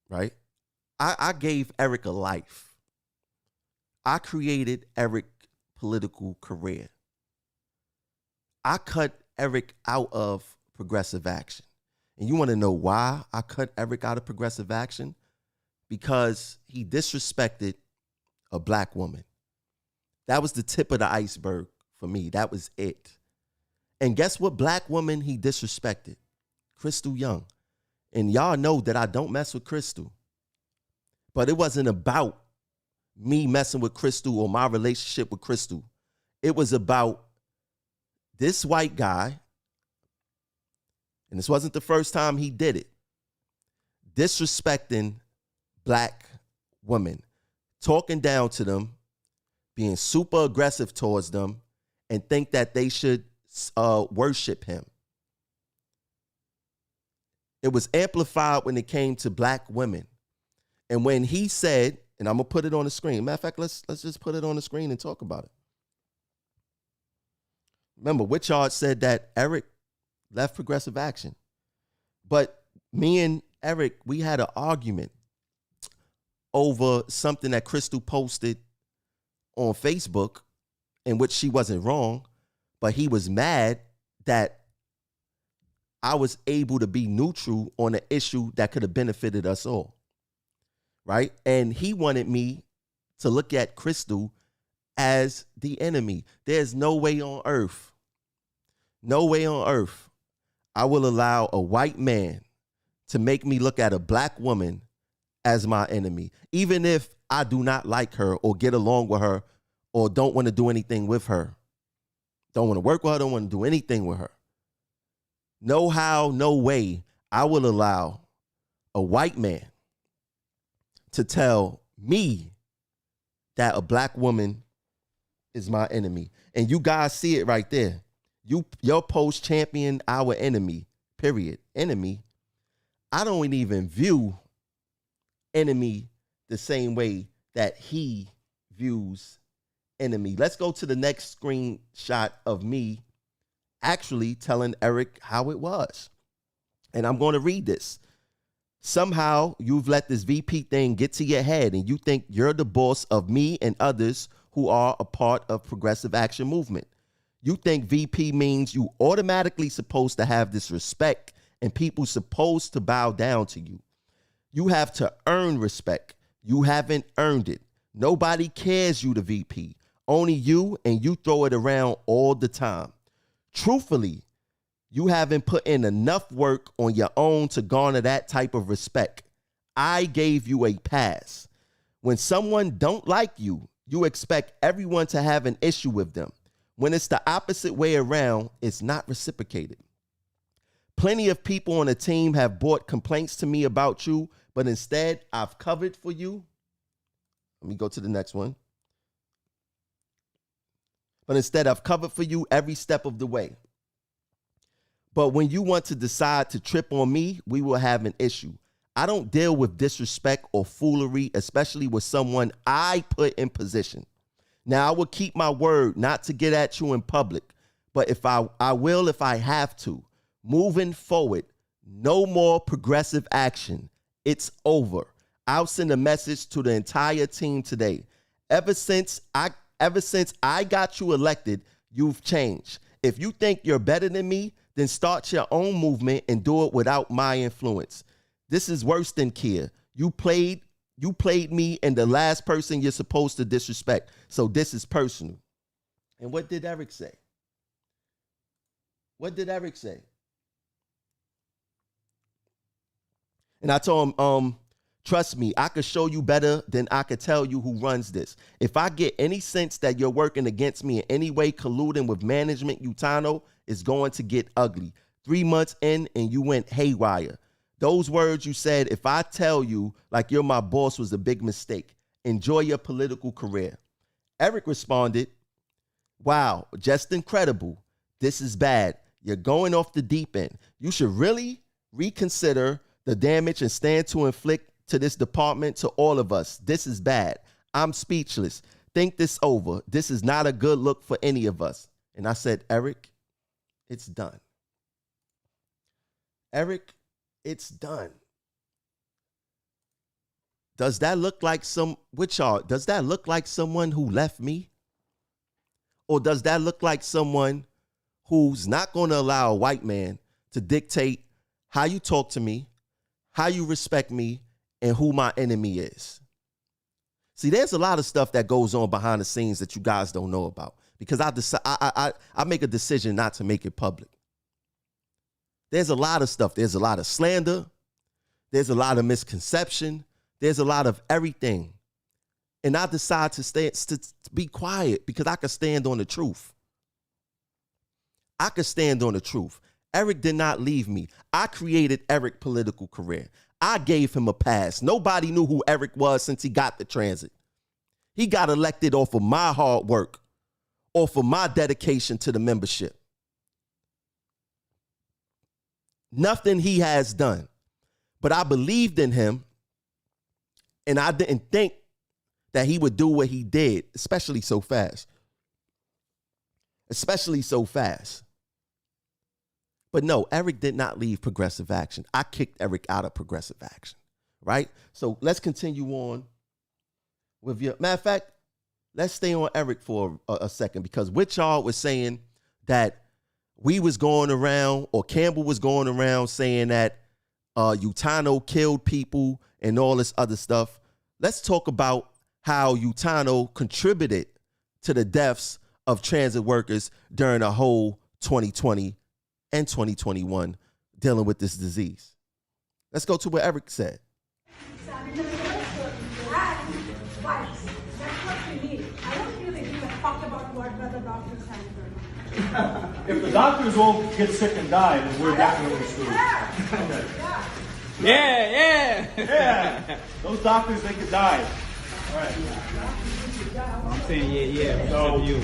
right? I gave Eric a life. I created Eric's political career. I cut Eric out of Progressive Action. And you want to know why I cut Eric out of Progressive Action? Because he disrespected a black woman. That was the tip of the iceberg for me. That was it. And guess what black woman he disrespected? Crystal Young. And y'all know that I don't mess with Crystal. But it wasn't about me messing with Crystal or my relationship with Crystal. It was about this white guy, and this wasn't the first time he did it, disrespecting black women, talking down to them, being super aggressive towards them, and think that they should worship him. It was amplified when it came to black women. And when he said, and I'm going to put it on the screen. Matter of fact, let's just put it on the screen and talk about it. Remember, Witchard said that Eric left Progressive Action. But me and Eric, we had an argument over something that Crystal posted on Facebook, in which she wasn't wrong, but he was mad that I was able to be neutral on an issue that could have benefited us all. Right? And he wanted me to look at Crystal as the enemy. There's no way on earth I will allow a white man to make me look at a black woman as my enemy, even if I do not like her or get along with her or don't want to do anything with her. Don't want to work with her, don't want to do anything with her. No how, no way I will allow a white man to tell me that a black woman is my enemy. And you guys see it right there. Your post champion our enemy, period. Enemy. I don't even view enemy the same way that he views enemy. Let's go to the next screenshot of me actually telling Eric how it was. And I'm going to read this. Somehow you've let this VP thing get to your head and you think you're the boss of me and others who are a part of Progressive Action Movement. You think VP means you automatically supposed to have this respect and people supposed to bow down to you. You have to earn respect. You haven't earned it. Nobody cares you the VP. Only you, and you throw it around all the time. Truthfully, you haven't put in enough work on your own to garner that type of respect. I gave you a pass. When someone don't like you, you expect everyone to have an issue with them. When it's the opposite way around, it's not reciprocated. Plenty of people on the team have brought complaints to me about you, but instead I've covered for you. Let me go to the next one. But instead I've covered for you every step of the way. But when you want to decide to trip on me, we will have an issue. I don't deal with disrespect or foolery, especially with someone I put in position. Now, I will keep my word not to get at you in public, but if I will if I have to. Moving forward, no more Progressive Action. It's over. I'll send a message to the entire team today. Ever since I got you elected, you've changed. If you think you're better than me, then start your own movement and do it without my influence. This is worse than Kia. You played me and the last person you're supposed to disrespect. So this is personal. And what did Eric say? What did Eric say? And I told him, trust me, I could show you better than I could tell you who runs this. If I get any sense that you're working against me in any way, colluding with management, Utano, is going to get ugly. 3 months in and you went haywire. Those words you said, if I tell you like you're my boss, was a big mistake. Enjoy your political career. Eric responded, wow, just incredible. This is bad. You're going off the deep end. You should really reconsider the damage and stand to inflict to this department, to all of us. This is bad. I'm speechless. Think this over. This is not a good look for any of us. And I said, Eric, it's done. Eric, it's done. Does that look like does that look like someone who left me? Or does that look like someone who's not going to allow a white man to dictate how you talk to me, how you respect me, and who my enemy is? See, there's a lot of stuff that goes on behind the scenes that you guys don't know about because I make a decision not to make it public. There's a lot of stuff. There's a lot of slander. There's a lot of misconception. There's a lot of everything. And I decide to be quiet because I can stand on the truth. I could stand on the truth. Eric did not leave me. I created Eric's political career. I gave him a pass. Nobody knew who Eric was since he got the transit. He got elected off of my hard work, off of my dedication to the membership. Nothing he has done. But I believed in him, and I didn't think that he would do what he did, especially so fast. Especially so fast. But no, Eric did not leave Progressive Action. I kicked Eric out of Progressive Action, right? So let's continue on with your... Matter of fact, let's stay on Eric for a second because Wichard was saying that we was going around, or Campbell was going around saying that Utano killed people and all this other stuff. Let's talk about how Utano contributed to the deaths of transit workers during the whole 2020 and 2021 dealing with this disease. Let's go to what Eric said. If the doctors all get sick and die, then we're definitely screwed. Yeah. Those doctors, they could die. All right. I'm saying yeah. So you.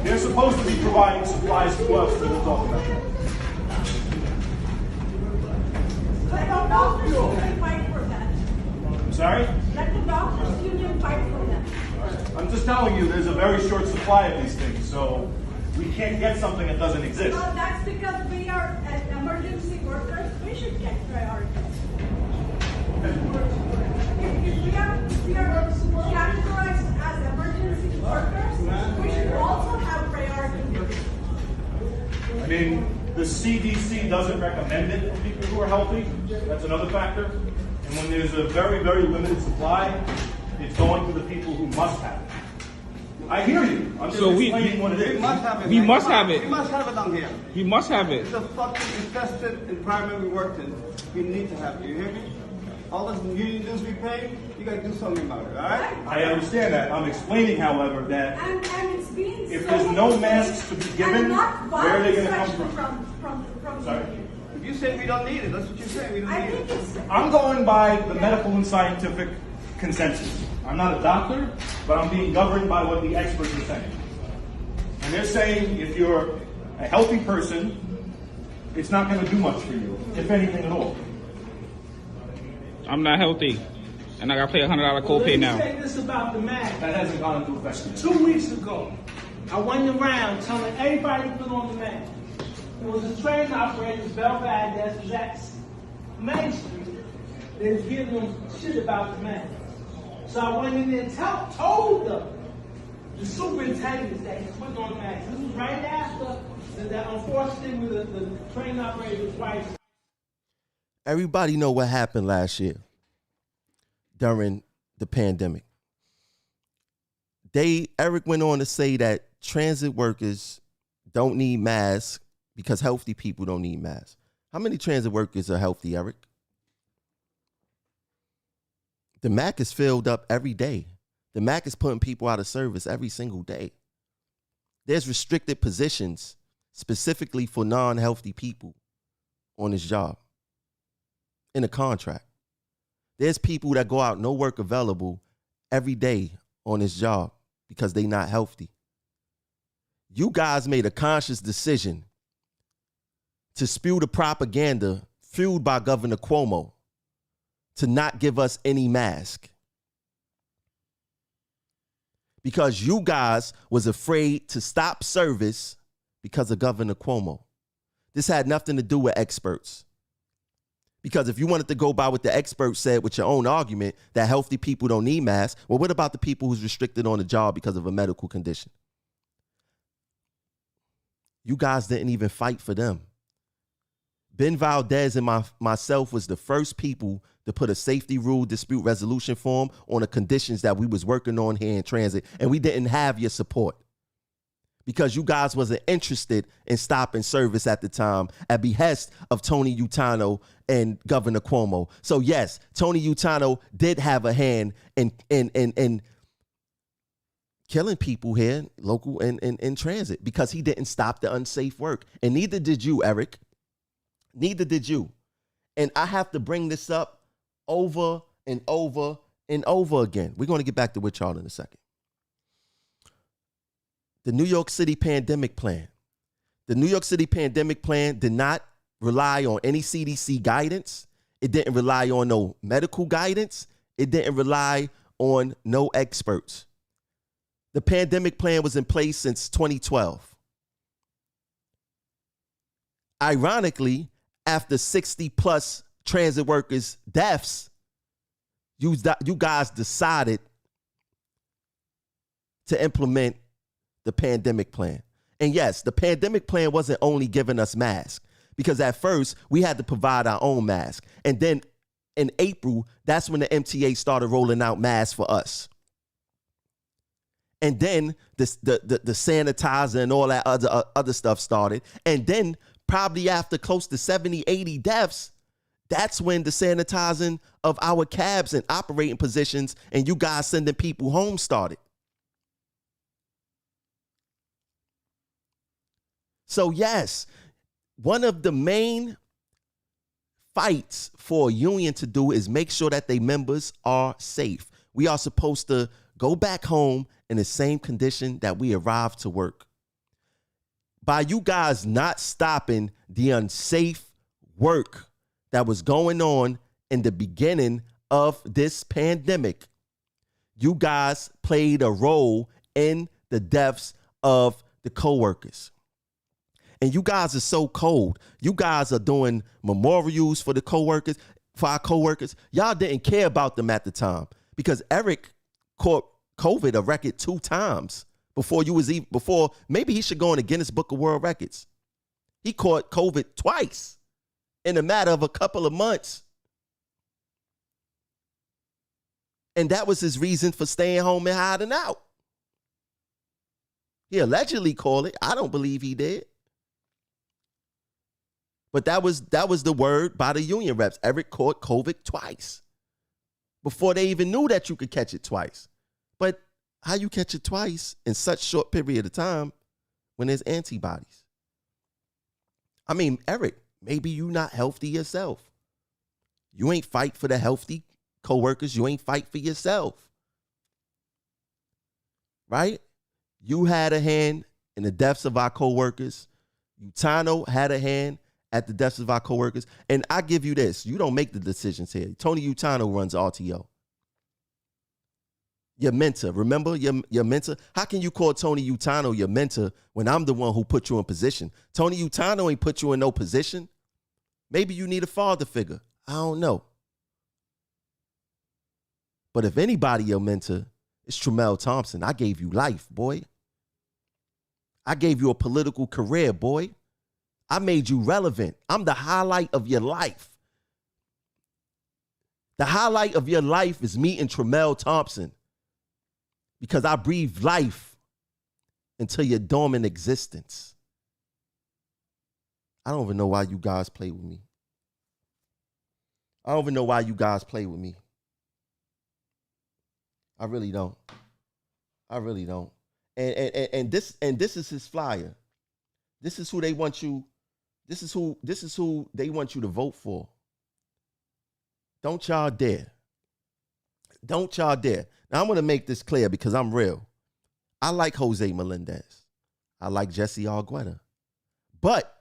They're supposed to be providing supplies to us, so we'll talk about that. Let the doctors union fight for that. I'm sorry? Let the doctors union fight for that. I'm just telling you, there's a very short supply of these things, so we can't get something that doesn't exist. Well, that's because we are emergency workers. We should get priority. If we are categorized as emergency workers, we should also have priority. I mean, the CDC doesn't recommend it for people who are healthy. That's another factor. And when there's a very, very limited supply, it's going to the people who must have it. I hear you. I'm just explaining what it is. We must have it. We must have it down here. We must have it. It's a fucking infested environment we worked in. We need to have it. You hear me? All those union dues we pay, you gotta do something about it, all right? I understand that. I'm explaining, however, that and it's being if there's no masks to be given, where are they going to come from Sorry? If you say we don't need it, that's what you're saying. We don't need it. I'm going by the medical and scientific consensus. I'm not a doctor, but I'm being governed by what the experts are saying. And they're saying if you're a healthy person, it's not going to do much for you, if anything at all. I'm not healthy, and I got to pay $100 copay now. Let me say this about the mask. That hasn't gone into effect. 2 weeks ago, I went around telling everybody to put on the mask. There was a train operator, Belfast, that's Jack's Main Street. They was giving them shit about the mask. So I went in there and told them, the superintendents, that he's putting on the mask. This was right after that unfortunately with the train operator's wife. Everybody know what happened last year during the pandemic. Eric went on to say that transit workers don't need masks because healthy people don't need masks. How many transit workers are healthy, Eric? The MAC is filled up every day. The MAC is putting people out of service every single day. There's restricted positions specifically for non-healthy people on this job in a contract. There's people that go out, no work available every day on this job because they not healthy. You guys made a conscious decision to spew the propaganda fueled by Governor Cuomo to not give us any mask. Because you guys was afraid to stop service because of Governor Cuomo. This had nothing to do with experts. Because if you wanted to go by what the experts said with your own argument that healthy people don't need masks, well, what about the people who's restricted on the job because of a medical condition? You guys didn't even fight for them. Ben Valdez and myself was the first people to put a safety rule dispute resolution form on the conditions that we was working on here in transit, and we didn't have your support because you guys wasn't interested in stopping service at the time at behest of Tony Utano and Governor Cuomo. So yes, Tony Utano did have a hand in killing people here, local and in transit, because he didn't stop the unsafe work. And neither did you, Eric. Neither did you. And I have to bring this up over and over and over again. We're going to get back to what y'all in a second. The New York City pandemic plan. The New York City pandemic plan did not rely on any CDC guidance. It didn't rely on no medical guidance. It didn't rely on no experts. The pandemic plan was in place since 2012. Ironically, after 60 plus transit workers' deaths, you guys decided to implement the pandemic plan. And yes, the pandemic plan wasn't only giving us masks, because at first we had to provide our own mask. And then in April, that's when the MTA started rolling out masks for us. And then the sanitizer and all that other stuff started. And then probably after close to 70, 80 deaths, that's when the sanitizing of our cabs and operating positions and you guys sending people home started. So yes, one of the main fights for a union to do is make sure that their members are safe. We are supposed to go back home in the same condition that we arrived to work. By you guys not stopping the unsafe work that was going on in the beginning of this pandemic, you guys played a role in the deaths of the coworkers. And you guys are so cold. You guys are doing memorials for the coworkers, for our coworkers. Y'all didn't care about them at the time because Eric caught COVID a record 2 times before maybe he should go in the Guinness Book of World Records. He caught COVID twice in a matter of a couple of months. And that was his reason for staying home and hiding out. He allegedly called it. I don't believe he did. But that was the word by the union reps. Eric caught COVID twice before they even knew that you could catch it twice. But how you catch it twice in such short period of time when there's antibodies? I mean, Eric, maybe you not healthy yourself. You ain't fight for the healthy coworkers. You ain't fight for yourself. Right? You had a hand in the deaths of our coworkers. Utano had a hand at the deaths of our coworkers. And I give you this. You don't make the decisions here. Tony Utano runs RTO. Your mentor. Remember your mentor? How can you call Tony Utano your mentor when I'm the one who put you in position? Tony Utano ain't put you in no position. Maybe you need a father figure. I don't know. But if anybody your mentor, it's Tremel Thompson. I gave you life, boy. I gave you a political career, boy. I made you relevant. I'm the highlight of your life. The highlight of your life is meeting Tremel Thompson because I breathe life into your dormant existence. I don't even know why you guys play with me. I don't even know why you guys play with me. I really don't. I really don't. And this is his flyer. This is who they want you. This is who they want you to vote for. Don't y'all dare. Don't y'all dare. Now I'm going to make this clear because I'm real. I like Jose Melendez. I like Jesse Argueta. But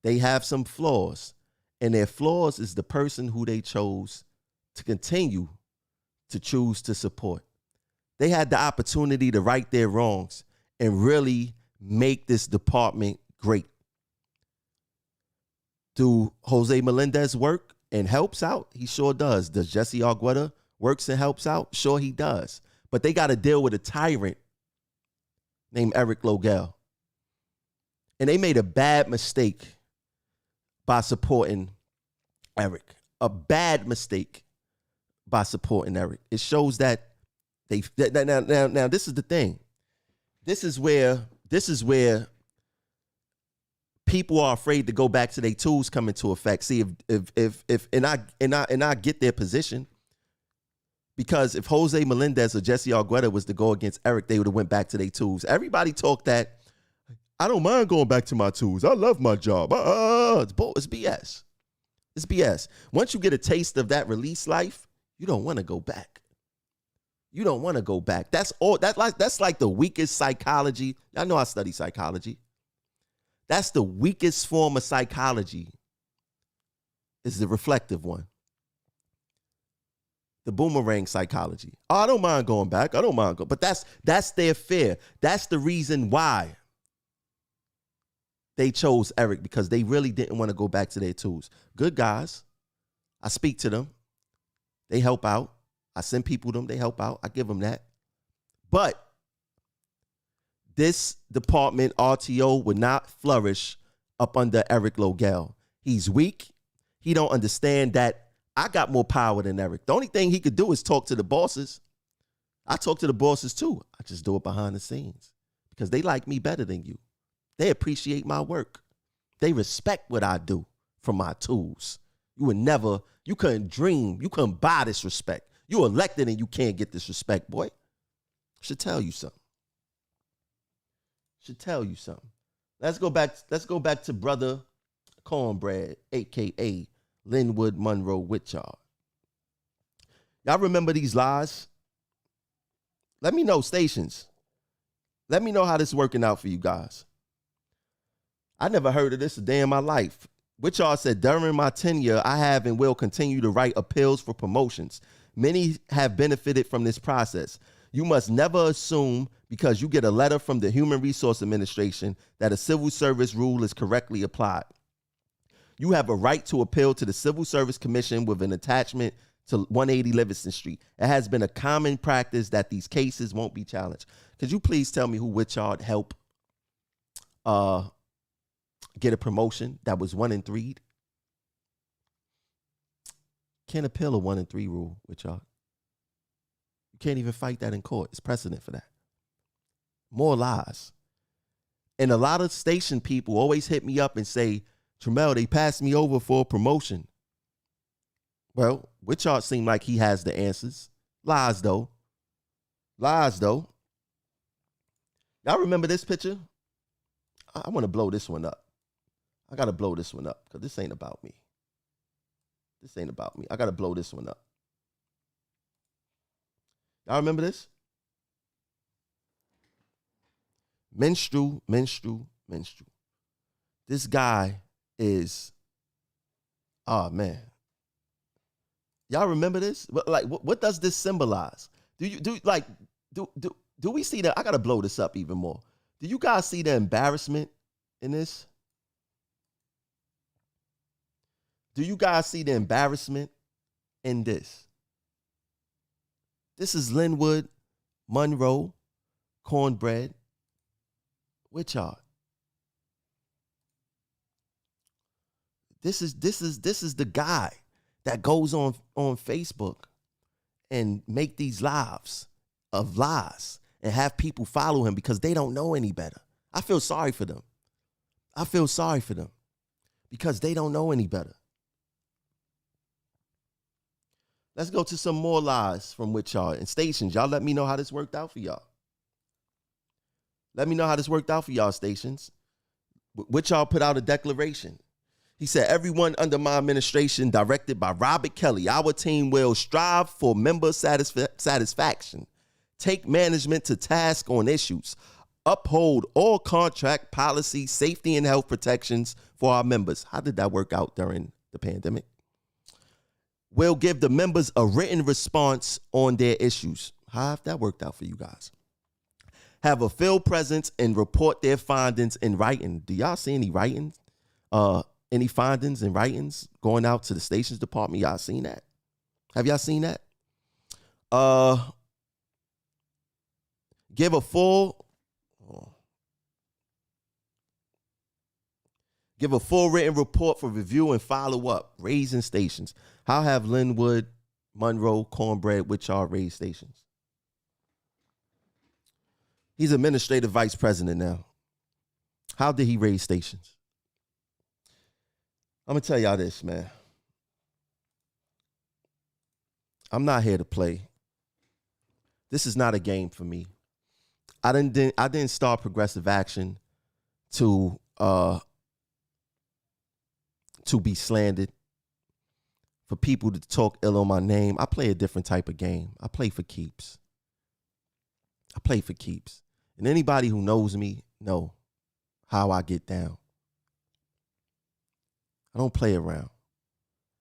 they have some flaws. And their flaws is the person who they chose to continue to choose to support. They had the opportunity to right their wrongs and really make this department great. Do Jose Melendez work and helps out? He sure does. Does Jesse Argueta works and helps out? Sure he does. But they got to deal with a tyrant named Eric Logel. And they made a bad mistake by supporting Eric. A bad mistake by supporting Eric. It shows that now this is the thing. This is where people are afraid to go back to their tools come into effect. See, if I get their position, because if Jose Melendez or Jesse Argueta was to go against Eric, they would have went back to their tools. Everybody talk that, I don't mind going back to my tools. I love my job. It's BS. It's BS. Once you get a taste of that release life, you don't want to go back. You don't want to go back. That's like the weakest psychology. I know I study psychology. That's the weakest form of psychology, is the reflective one. The boomerang psychology. Oh, I don't mind going back. I don't mind going. But that's their fear. That's the reason why they chose Eric, because they really didn't want to go back to their tools. Good guys. I speak to them. They help out. I send people to them. They help out. I give them that. But this department, RTO, would not flourish up under Eric Logel. He's weak. He don't understand that I got more power than Eric. The only thing he could do is talk to the bosses. I talk to the bosses too. I just do it behind the scenes because they like me better than you. They appreciate my work. They respect what I do for my tools. You couldn't dream. You couldn't buy this respect. You elected and you can't get this respect, boy. Should tell you something. Should tell you something. Let's go back to Brother Cornbread, a.k.a. Linwood Monroe Witchard. Y'all remember these lies? Let me know, stations. Let me know how this is working out for you guys. I never heard of this a day in my life. Witchard said, during my tenure, I have and will continue to write appeals for promotions. Many have benefited from this process. You must never assume because you get a letter from the Human Resource Administration that a civil service rule is correctly applied. You have a right to appeal to the Civil Service Commission with an attachment to 180 Livingston Street. It has been a common practice that these cases won't be challenged. Could you please tell me who Witchard helped get a promotion that was 1 and 3'd? Can't appeal a 1 and 3 rule, Witchard. You can't even fight that in court. It's precedent for that. More lies. And a lot of station people always hit me up and say, Tramel, they passed me over for a promotion. Well, Witchard seemed like he has the answers. Lies, though. Lies, though. Y'all remember this picture? I want to blow this one up. I got to blow this one up because this ain't about me. This ain't about me. I got to blow this one up. Y'all remember this? Menstrual. This guy is, oh man. Y'all remember this? Like, what does this symbolize? Do we see that? I gotta blow this up even more. Do you guys see the embarrassment in this? Do you guys see the embarrassment in this? This is Linwood, Monroe, Cornbread, Witchard. This is the guy that goes on Facebook and make these lives of lies and have people follow him because they don't know any better. I feel sorry for them. I feel sorry for them because they don't know any better. Let's go to some more lies from Witchard and stations. Y'all let me know how this worked out for y'all. Let me know how this worked out for y'all, stations. Witchard put out a declaration. He said, everyone under my administration, directed by Robert Kelly, our team will strive for member satisfaction, take management to task on issues, uphold all contract policy, safety, and health protections for our members. How did that work out during the pandemic? We'll give the members a written response on their issues. How have that worked out for you guys? Have a field presence and report their findings in writing. Do y'all see any writing Any findings and writings going out to the stations department? Y'all seen that? Have y'all seen that? Give a full written report for review and follow up. Raising stations. How have Linwood, Monroe, Cornbread, Wichita raised stations? He's administrative vice president now. How did he raise stations? I'm going to tell y'all this, man. I'm not here to play. This is not a game for me. I didn't start progressive action to be slandered, for people to talk ill on my name. I play a different type of game. I play for keeps. And anybody who knows me know how I get down. I don't play around.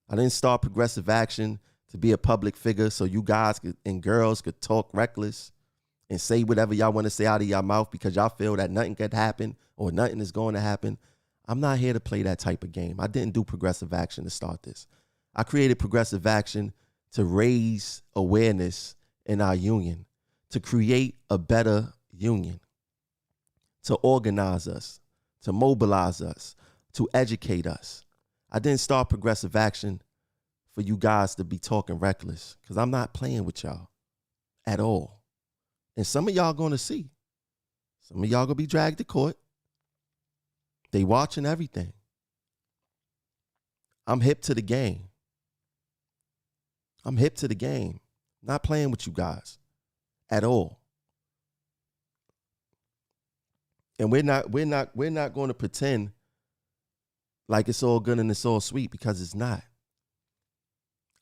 I didn't start progressive action to be a public figure so you guys and girls could talk reckless and say whatever y'all want to say out of your mouth because y'all feel that nothing could happen or nothing is going to happen. I'm not here to play that type of game. I didn't do progressive action to start this. I created progressive action to raise awareness in our union, to create a better union, to organize us, to mobilize us, to educate us. I didn't start progressive action for you guys to be talking reckless, because I'm not playing with y'all at all. And some of y'all going to see. Some of y'all going to be dragged to court. They watching everything. I'm hip to the game. Not playing with you guys at all. And we're not going to pretend like it's all good and it's all sweet, because it's not.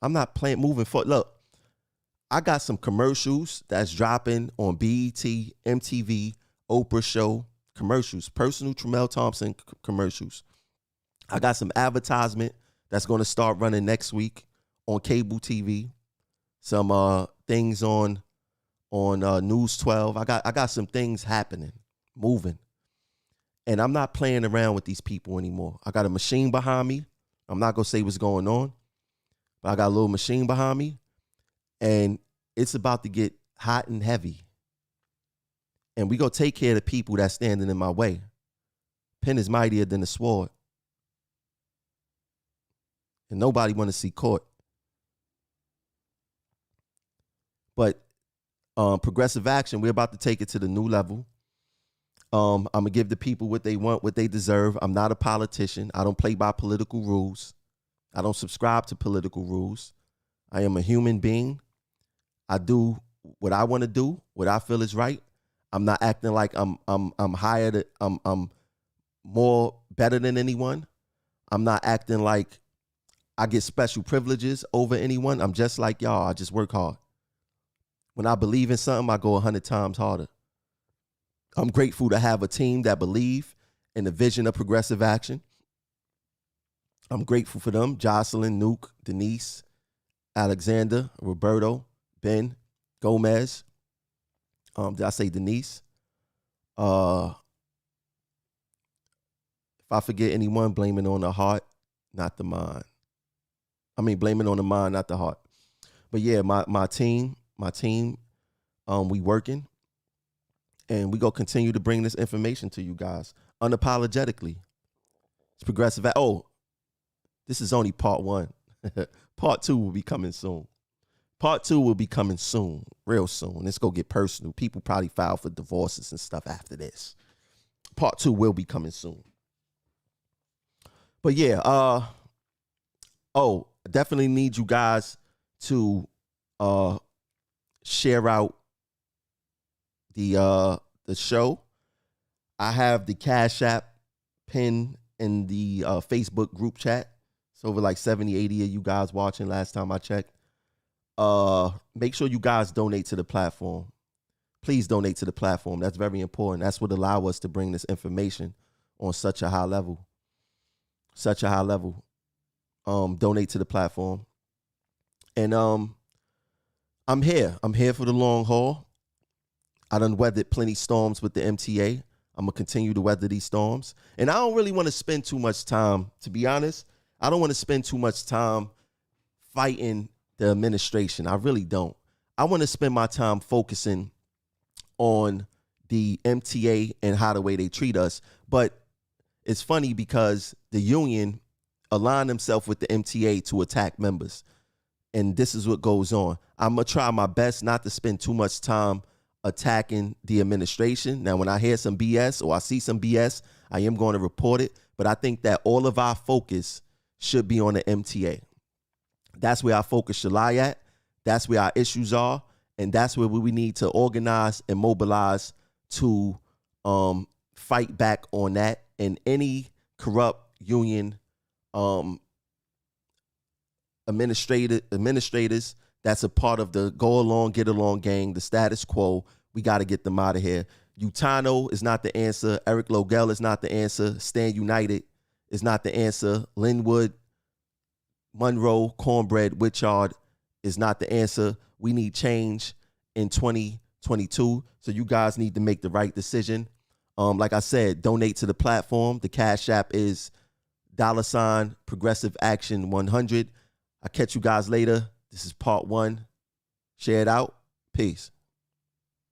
I'm not moving forward. Look, I got some commercials that's dropping on BET, MTV, Oprah show, commercials, personal Tremel Thompson commercials. I got some advertisement that's going to start running next week on cable TV. Some things on News 12. I got some things happening, moving. And I'm not playing around with these people anymore. I got a machine behind me. I'm not going to say what's going on, but I got a little machine behind me, and it's about to get hot and heavy. And we going to take care of the people that's standing in my way. Pen is mightier than the sword. And nobody want to see court. But progressive action, we're about to take it to the new level. I'm going to give the people what they want, what they deserve. I'm not a politician. I don't play by political rules. I don't subscribe to political rules. I am a human being. I do what I want to do, what I feel is right. I'm not acting like I'm higher, I'm more better than anyone. I'm not acting like I get special privileges over anyone. I'm just like y'all. I just work hard. When I believe in something, I go 100 times harder. I'm grateful to have a team that believe in the vision of progressive action. I'm grateful for them. Jocelyn, Nuke, Denise, Alexander, Roberto, Ben, Gomez. Did I say Denise? If I forget anyone, blame it on the heart, not the mind. I mean, blame it on the mind, not the heart. But yeah, my team, we working. And we going to continue to bring this information to you guys unapologetically. It's progressive. Oh, this is only part 1. Part 2 will be coming soon. Part 2 will be coming soon, real soon. Let's go get personal. People probably file for divorces and stuff after this. Part 2 will be coming soon. But yeah, I definitely need you guys to share out the show. I have the Cash App pinned in the Facebook group chat. It's over like 70, 80 of you guys watching last time I checked. Make sure you guys donate to the platform. Please donate to the platform. That's very important. That's what allow us to bring this information on such a high level. Donate to the platform. And I'm here. I'm here for the long haul. I done weathered plenty storms with the MTA. I'm going to continue to weather these storms. And I don't really want to spend too much time, to be honest. I don't want to spend too much time fighting the administration. I really don't. I want to spend my time focusing on the MTA and how the way they treat us. But it's funny because the union aligned themselves with the MTA to attack members. And this is what goes on. I'm going to try my best not to spend too much time attacking the administration. Now, when I hear some BS or I see some BS, I am going to report it. But I think that all of our focus should be on the MTA. That's where our focus should lie at. That's where our issues are. And that's where we need to organize and mobilize to fight back on that. And any corrupt union administrators that's a part of the go along, get along gang, the status quo, we got to get them out of here. Utano is not the answer. Eric Logel is not the answer. Stand United is not the answer. Linwood, Monroe, Cornbread, Witchard is not the answer. We need change in 2022. So you guys need to make the right decision. Like I said, donate to the platform. The Cash App is $ Progressive Action 100. I'll catch you guys later. This is part 1. Share it out. Peace.